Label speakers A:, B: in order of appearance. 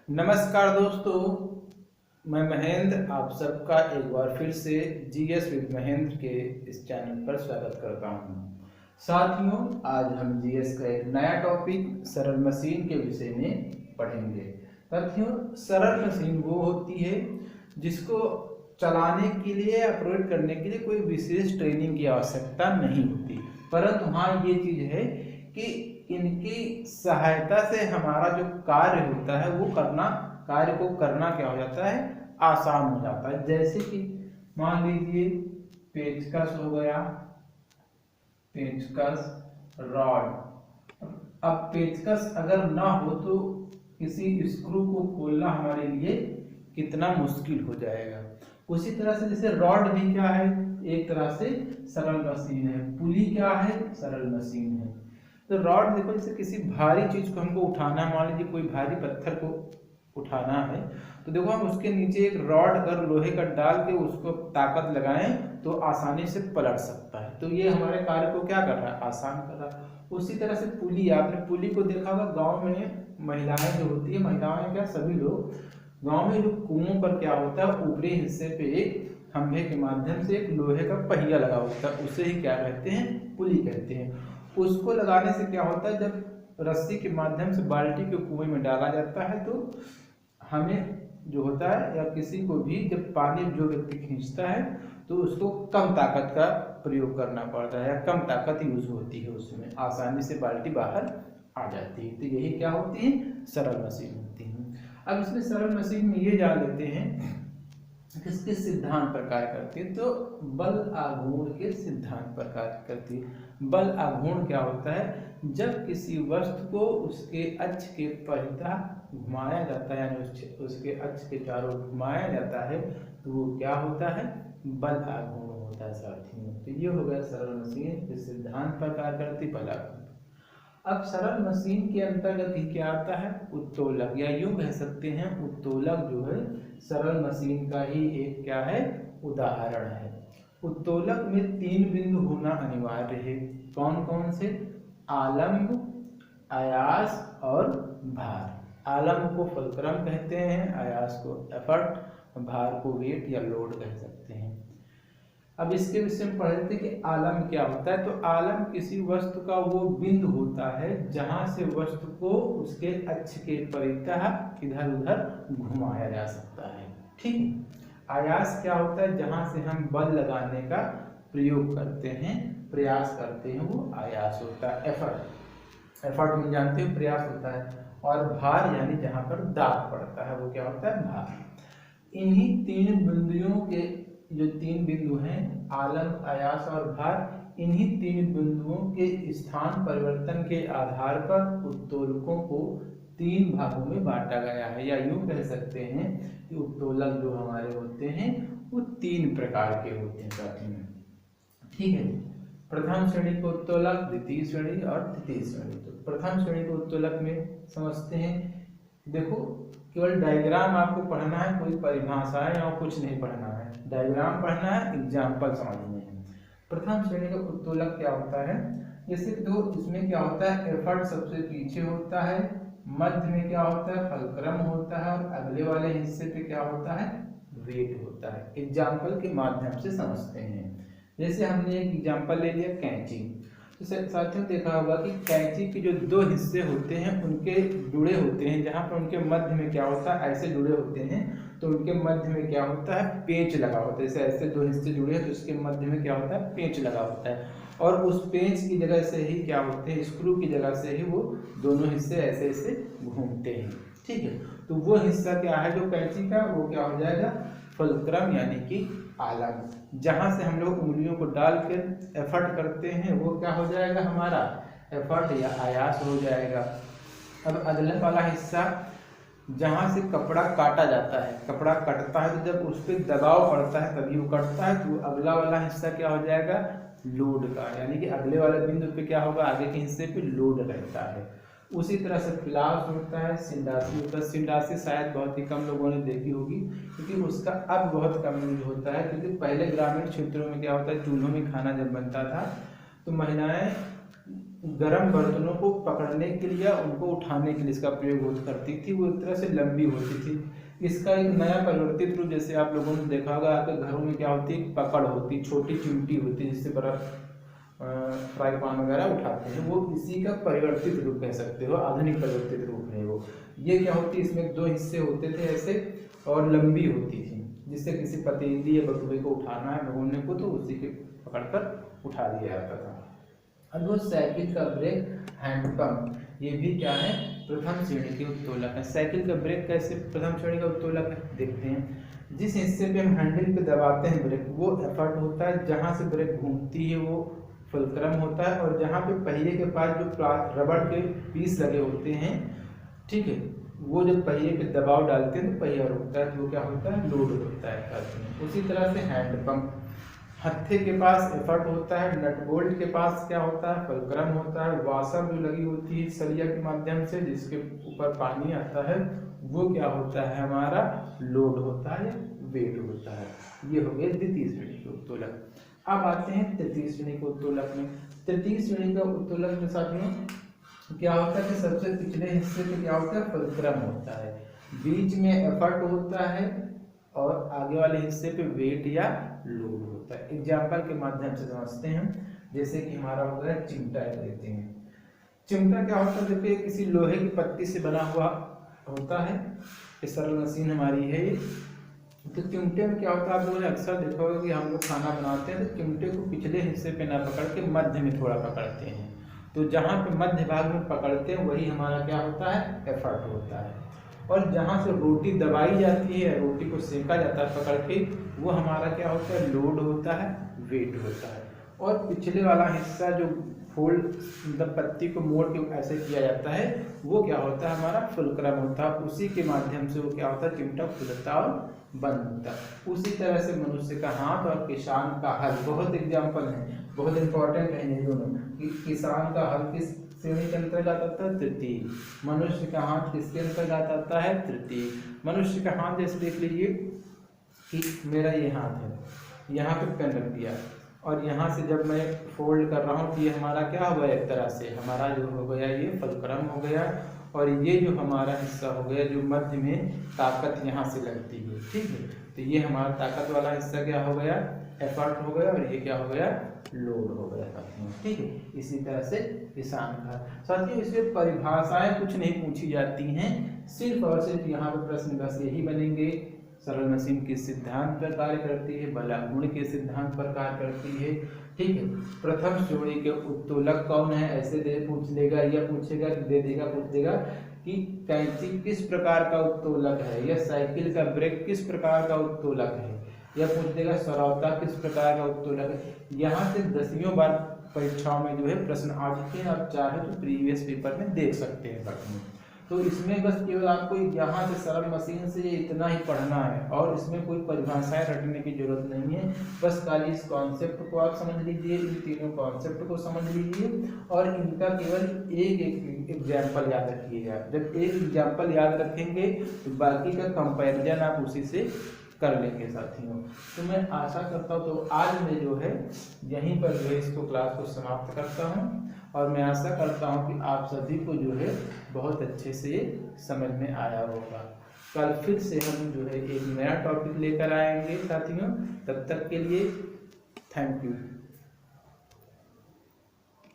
A: नमस्कार दोस्तों, मैं महेंद्र आप सबका एक बार फिर से जीएस विद महेंद्र के इस चैनल पर स्वागत करता हूं। साथियों, आज हम जीएस का एक नया टॉपिक सरल मशीन के विषय में पढ़ेंगे। साथियों, सरल मशीन वो होती है जिसको चलाने के लिए या ऑपरेट करने के लिए कोई विशेष ट्रेनिंग की आवश्यकता नहीं होती, परंतु हाँ ये चीज़ है कि इनकी सहायता से हमारा जो कार्य होता है वो कार्य को करना क्या हो जाता है, आसान हो जाता है। जैसे कि मान लीजिए पेचकस हो गया, पेचकस, रॉड। अब पेचकस अगर ना हो तो किसी स्क्रू को खोलना हमारे लिए कितना मुश्किल हो जाएगा। उसी तरह से जैसे रॉड भी क्या है, एक तरह से सरल मशीन है। पुली क्या है, सरल मशीन है। तो रॉड देखो, जैसे किसी भारी चीज को हमको उठाना है, मान लीजिए कोई भारी पत्थर को उठाना है तो देखो हम उसके नीचे एक रॉड अगर लोहे का डाल के उसको ताकत लगाएं तो आसानी से पलट सकता है। तो ये हमारे कार्य को क्या कर रहा है, आसान कर रहा है। उसी तरह से पुली, आपने पुली को देखा होगा गाँव में महिलाएं जो होती है, महिलाएं क्या सभी लोग गाँव में जो कुओं पर क्या होता है, ऊपरी हिस्से पे एक खंभे के माध्यम से एक लोहे का पहिया लगा होता है, उसे ही क्या कहते हैं, पुली कहते हैं। उसको लगाने से क्या होता है, जब रस्सी के माध्यम से बाल्टी के कुएं में डाला जाता है तो हमें जो होता है या किसी को भी जब पानी जो व्यक्ति खींचता है तो उसको कम ताकत का प्रयोग करना पड़ता है या कम ताकत यूज होती है, उसमें आसानी से बाल्टी बाहर आ जाती है। तो यही क्या होती है, सरल मशीन होती है। अब इसमें सरल मशीन में ये जान लेते हैं किस किस सिद्धांत पर कार्य करती है। तो बल आघूर्ण के सिद्धांत पर कार्य करती है। बल आघूर्ण क्या होता है, जब किसी वस्तु को उसके अक्ष के परितः घुमाया जाता है, यानी उसके अक्ष के चारों ओर घुमाया जाता है तो वो क्या होता है, बल आघूर्ण होता है साथियों। तो ये हो गया सरल मशीन जिस सिद्धांत पर कार्य करती, बल आघूर्ण। अब सरल मशीन के अंतर्गत ही क्या आता है, उत्तोलक, या यूं कह सकते हैं उत्तोलक जो है सरल मशीन का ही एक क्या है, उदाहरण है। उत्तोलक में 3 बिंदु होना अनिवार्य है। कौन कौन से, आलम्ब, आयास और भार। आलम्ब को फलक्रम कहते हैं, आयास को एफर्ट, भार को वेट या लोड कह सकते हैं। अब इसके विषय में पढ़ लेते कि आलम्ब क्या होता है। तो आलम्ब किसी वस्तु का वो बिंदु होता है जहां से वस्तु को उसके अक्ष के परितः इधर उधर घुमाया जा सकता है, ठीक है। आयास क्या होता है, जहां से हम बल लगाने का प्रयोग करते हैं, प्रयास करते हैं, वो आयास होता है। एफर्ट, एफर्ट में जानते हो प्रयास होता है। और भार यानी जहां पर दाब पड़ता है वो क्या होता है, भार। इन्हीं 3 बिंदुओं के जो 3 बिंदु हैं, आलम्ब, आयास और भार, इन्हीं 3 बिंदुओं के स्थान परिवर्तन के आधार पर उत्तोलकों को 3 भागों में बांटा गया है। या यूं कह सकते हैं कि उत्तोलक जो हमारे होते हैं वो 3 प्रकार के होते हैं साथियों, ठीक है। प्रथम श्रेणी के उत्तोलक, द्वितीय श्रेणी और तृतीय श्रेणी। तो प्रथम श्रेणी के उत्तोलक में समझते हैं, देखो केवल डायग्राम आपको पढ़ना है, कोई परिभाषाएं और कुछ नहीं पढ़ना है, डायग्राम पढ़ना है, एग्जाम्पल समझने हैं। प्रथम श्रेणी का उत्तोलक क्या होता है, जैसे तो इसमें क्या होता है, एफर्ट सबसे पीछे होता है, मध्य में क्या होता है, फलक्रम होता है और अगले वाले हिस्से पे क्या होता है, वेट होता है। एग्जाम्पल के माध्यम से समझते हैं। जैसे हमने एक एग्जाम्पल ले लिया कैंची। तो साथियों देखा होगा कि कैंची के जो 2 हिस्से होते हैं उनके जुड़े होते हैं, जहाँ पर उनके मध्य में क्या होता है, ऐसे जुड़े होते हैं तो उनके मध्य में क्या होता है, पेंच लगा होता है। जैसे ऐसे 2 हिस्से जुड़े हैं तो उसके मध्य में क्या होता है, पेंच लगा होता है। और उस पेंच की जगह से ही क्या होते हैं, स्क्रू की जगह से ही वो दोनों हिस्से ऐसे ऐसे घूमते हैं, ठीक है। तो वो हिस्सा क्या है जो कैंची का, वो क्या हो जाएगा, फलक्रम यानी कि आलम्ब। जहां से हम लोग उंगलियों को डालकर एफर्ट करते हैं वो क्या हो जाएगा, हमारा एफर्ट या आयास हो जाएगा। अब अगले वाला हिस्सा जहां से कपड़ा काटा जाता है, कपड़ा कटता है तो जब उस पर दबाव पड़ता है तभी वो कटता है, तो अगला वाला हिस्सा क्या हो जाएगा, लोड का, यानी कि अगले वाले बिंदु पे क्या होगा, आगे के हिस्से पे लोड रहता है। उसी तरह से फ्लास होता है, सिंडासी होता है। सिंडासी शायद बहुत ही कम लोगों ने देखी होगी क्योंकि उसका अब बहुत कम यूज होता है, क्योंकि पहले ग्रामीण क्षेत्रों में क्या होता है, चूल्हों में खाना जब बनता था तो महिलाएं गर्म बर्तनों को पकड़ने के लिए या उनको उठाने के लिए इसका प्रयोग करती थी। वो एक तरह से लंबी होती थी। इसका एक नया परिवर्तित रूप, जैसे आप लोगों ने देखा होगा आपके घरों में क्या होती है, पकड़ होती, छोटी चिमटी होती है जिससे बर्फ फ्राई पैन वगैरह उठाते हैं, वो इसी का परिवर्तित रूप कह सकते हो, आधुनिक परिवर्तित रूप है वो। ये क्या होती है, इसमें 2 हिस्से होते थे ऐसे और लंबी होती थी, जिससे किसी पतीली या बटुए को उठाना है भगोने को तो उसी के पकड़कर उठा दिया जाता था। अब वो साइकिल का ब्रेक, हैंडपंप, ये भी क्या है, प्रथम श्रेणी के उत्तोलक है। साइकिल का ब्रेक कैसे प्रथम श्रेणी का उत्तोलक है, देखते हैं। जिस हिस्से पे हम हैंडल पे दबाते हैं ब्रेक, वो एफर्ट होता है, जहाँ से ब्रेक घूमती है वो फुलक्रम होता है, और जहाँ पे पहिए के पास जो रबड़ के पीस लगे होते हैं, ठीक है, वो जब पहिए पे दबाव डालते हैं तो पहिया रुकता है, तो वो क्या होता है, लोड होता है। उसी तरह से हैंडपंप, हत्थे के पास एफर्ट होता है, नट बोल्ट के पास क्या होता है, फुलक्रम होता है, वाशर जो लगी होती है सरिया के माध्यम से जिसके ऊपर पानी आता है, वो क्या होता है, हमारा लोड होता है, वेट होता है। ये हो गए द्वितीय श्रेणी के उत्तोलक। अब आते हैं तृतीय श्रेणी के उत्तोलक में। तृतीय श्रेणी का उत्तोलक के साथ में क्या होता है कि सबसे पिछले हिस्से पे क्या होता है, फुलक्रम होता है, बीच में एफर्ट होता है और आगे वाले हिस्से पे वेट या लोड होता है। एग्जाम्पल के माध्यम से समझते हैं, जैसे कि हमारा हो गया चिमटा लेते हैं। चिमटा क्या होता है, देखिए किसी लोहे की पत्ती से बना हुआ होता है, ये सरल मशीन हमारी है ये। तो चिमटे में क्या होता है, आप लोगों ने अक्सर देखा होगा कि हम लोग खाना बनाते हैं तो चिमटे को पिछले हिस्से पे ना पकड़ के मध्य में थोड़ा पकड़ते हैं, तो जहाँ पे मध्य भाग में पकड़ते हैं वही हमारा क्या होता है, एफर्ट होता है। और जहाँ से रोटी दबाई जाती है, रोटी को सेका जाता है पकड़ के, वो हमारा क्या होता है, लोड होता है, वेट होता है। और पिछले वाला हिस्सा जो फोल्ड मतलब पत्ती को मोड़ के ऐसे किया जाता है, वो क्या होता है, हमारा फुलक्रम होता है। उसी के माध्यम से वो क्या होता है, चिमटा खुलता और बंद होता है। उसी तरह से मनुष्य का हाथ और किसान का हल, बहुत एग्जाम्पल है, बहुत इंपॉर्टेंट है ये दोनों, कि किसान का हल किस श्रेणी के अंतर्गत आता है, तृतीय। मनुष्य का हाथ किसके अंतर्गत आता है, तृतीय। मनुष्य का हाथ जैसे देख लीजिए कि मेरा ये हाथ है, यहाँ पे पेन रख दिया और यहाँ से जब मैं फोल्ड कर रहा हूँ तो ये हमारा क्या हो गया, एक तरह से हमारा जो हो गया ये फुलक्रम हो गया, और ये जो हमारा हिस्सा हो गया जो मध्य में ताकत यहाँ से लगती है, ठीक है, तो ये हमारा ताकत वाला हिस्सा क्या हो गया, एफर्ट हो गया, और ये क्या हो गया, लोड हो गया साथियों, ठीक है। इसी तरह से किसान का साथियों, इसमें परिभाषाएं कुछ नहीं पूछी जाती हैं, सिर्फ और सिर्फ यहाँ पे प्रश्न बस यही बनेंगे, सरल मशीन किस सिद्धांत पर कार्य करती है, बलागुण के सिद्धांत पर कार्य करती है, ठीक है। प्रथम श्रेणी के उत्तोलक कौन है, ऐसे दे पूछ लेगा, या पूछेगा दे देगा, पूछ देगा कि कैंची किस प्रकार का उत्तोलक है, या साइकिल का ब्रेक किस प्रकार का उत्तोलक है, या पूछ देगा सरौता किस प्रकार का उत्तोलक है। यहाँ से 10वीं बार परीक्षाओं में जो है प्रश्न आ चुके हैं, आप चाहे तो प्रीवियस पेपर में देख सकते हैं पढ़ने। तो इसमें बस केवल आपको यहाँ से सरल मशीन से इतना ही पढ़ना है, और इसमें कोई परिभाषाएं रटने की जरूरत नहीं है, बस खाली इस कॉन्सेप्ट को आप समझ लीजिए, इन तीनों कॉन्सेप्ट को समझ लीजिए, और इनका केवल एक एग्जाम्पल याद रखिएगा। जब एक एग्जाम्पल याद रखेंगे तो बाकी का कंपैरिजन आप उसी से कर लेंगे साथियों। तो मैं आशा करता हूँ, तो आज मैं जो है यहीं पर जो है इसको क्लास को समाप्त करता हूँ, और मैं आशा करता हूँ कि आप सभी को जो है बहुत अच्छे से समझ में आया होगा। कल फिर से हम जो है एक नया टॉपिक लेकर आएंगे साथियों, तब तक के लिए थैंक यू।